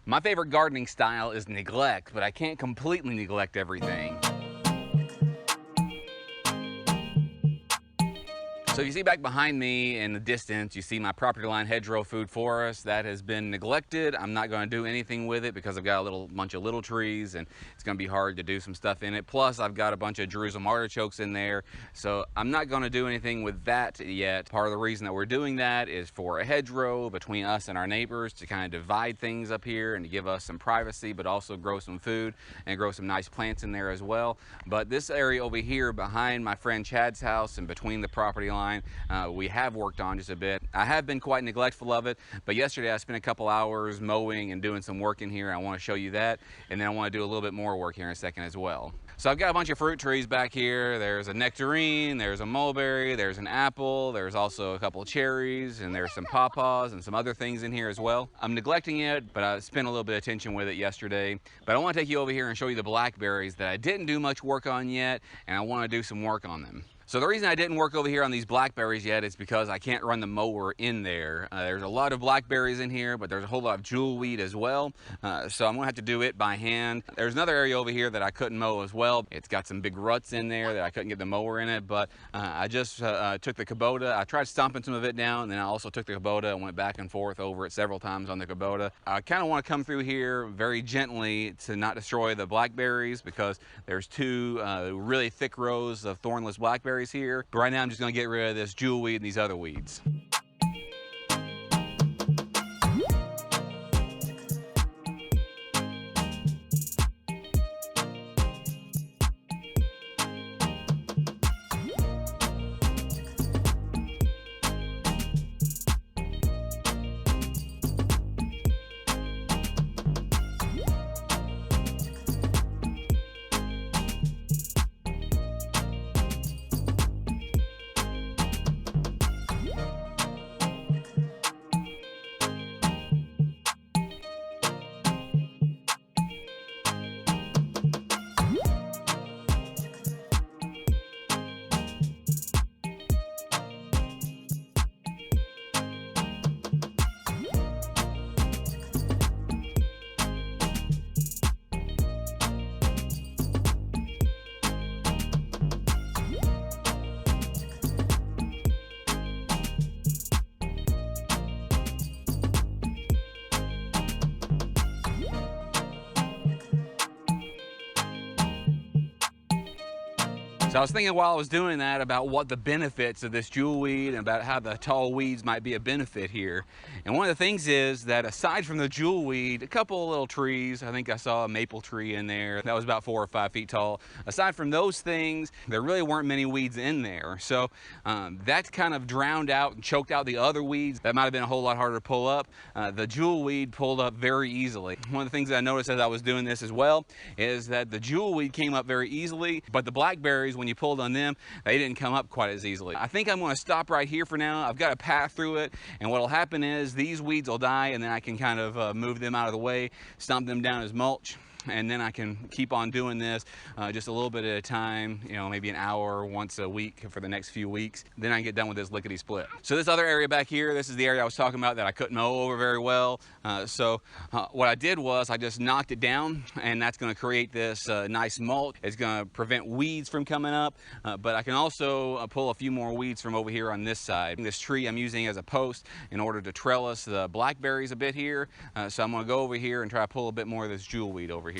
My favorite gardening style is neglect, but I can't completely neglect everything. So you see back behind me in the distance, you see my property line hedgerow food forest that has been neglected. I'm not going to do anything with it because I've got a bunch of little trees and it's going to be hard to do some stuff in it. Plus I've got a bunch of Jerusalem artichokes in there. So I'm not going to do anything with that yet. Part of the reason that we're doing that is for a hedgerow between us and our neighbors to kind of divide things up here and to give us some privacy, but also grow some food and grow some nice plants in there as well. But this area over here behind my friend Chad's house and between the property line, we have worked on just a bit. I have been quite neglectful of it, but yesterday I spent a couple hours mowing and doing some work in here. I want to show you that, and then I want to do a little bit more work here in a second as well. So I've got a bunch of fruit trees back here. There's a nectarine, there's a mulberry, there's an apple, there's also a couple of cherries, and there's some pawpaws and some other things in here as well. I'm neglecting it, but I spent a little bit of attention with it yesterday. But I want to take you over here and show you the blackberries that I didn't do much work on yet, and I want to do some work on them. So the reason I didn't work over here on these blackberries yet is because I can't run the mower in there. There's a lot of blackberries in here, but there's a whole lot of jewelweed as well. So I'm gonna have to do it by hand. There's another area over here that I couldn't mow as well. It's got some big ruts in there that I couldn't get the mower in it, but I just took the Kubota. I tried stomping some of it down, and then I also took the Kubota and went back and forth over it several times on the Kubota. I kind of want to come through here very gently to not destroy the blackberries because there's two really thick rows of thornless blackberries here. But right now I'm just going to get rid of this jewelweed and these other weeds. So I was thinking while I was doing that about what the benefits of this jewelweed and about how the tall weeds might be a benefit here. And one of the things is that aside from the jewelweed, a couple of little trees, I think I saw a maple tree in there that was about 4 or 5 feet tall. Aside from those things, there really weren't many weeds in there. So that kind of drowned out and choked out the other weeds that might have been a whole lot harder to pull up. The jewelweed pulled up very easily. One of the things that I noticed as I was doing this as well is that the jewelweed came up very easily, but the blackberries, when you pulled on them, they didn't come up quite as easily. I think I'm going to stop right here for now. I've got a path through it, and what will happen is these weeds will die, and then I can kind of move them out of the way, stomp them down as mulch, and then I can keep on doing this just a little bit at a time, you know, maybe an hour once a week for the next few weeks. Then I can get done with this lickety split. So this other area back here, this is the area I was talking about that I couldn't mow over very well. What I did was I just knocked it down, and that's going to create this nice mulch. It's going to prevent weeds from coming up, but I can also pull a few more weeds from over here on this side. This tree I'm using as a post in order to trellis the blackberries a bit here. So I'm going to go over here and try to pull a bit more of this jewelweed over here.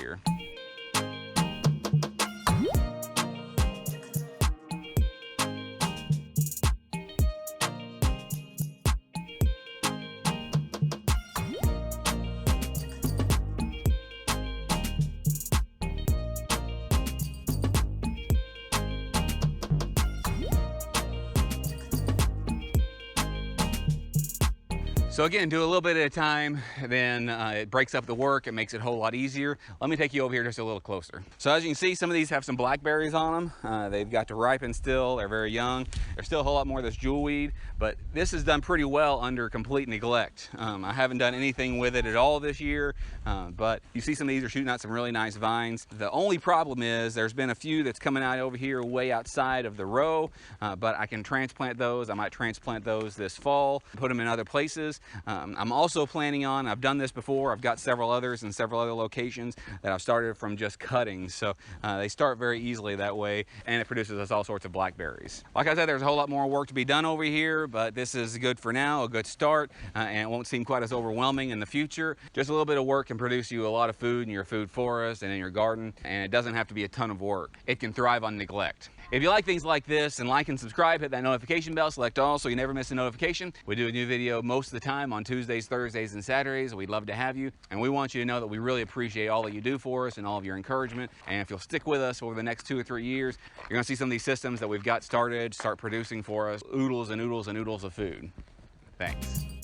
So again, do a little bit at a time, then it breaks up the work, it makes it a whole lot easier. Let me take you over here just a little closer. So as you can see, some of these have some blackberries on them. They've got to ripen still, they're very young. There's still a whole lot more of this jewelweed, but this is done pretty well under complete neglect. I haven't done anything with it at all this year, but you see some of these are shooting out some really nice vines. The only problem is there's been a few that's coming out over here way outside of the row, but I can transplant those. I might transplant those this fall, put them in other places. I'm also planning on, I've done this before, I've got several others in several other locations that I've started from just cuttings. So they start very easily that way, and it produces us all sorts of blackberries. Like I said, there's a whole lot more work to be done over here, but this is good for now, a good start, and it won't seem quite as overwhelming in the future. Just a little bit of work can produce you a lot of food in your food forest and in your garden, and it doesn't have to be a ton of work. It can thrive on neglect. If you like things like this, and like and subscribe, hit that notification bell, select all so you never miss a notification. We do a new video most of the time on Tuesdays, Thursdays, and Saturdays. We'd love to have you, and we want you to know that we really appreciate all that you do for us and all of your encouragement. And if you'll stick with us over the next 2 or 3 years, you're gonna see some of these systems that we've got started start producing for us oodles and oodles and oodles of food. Thanks.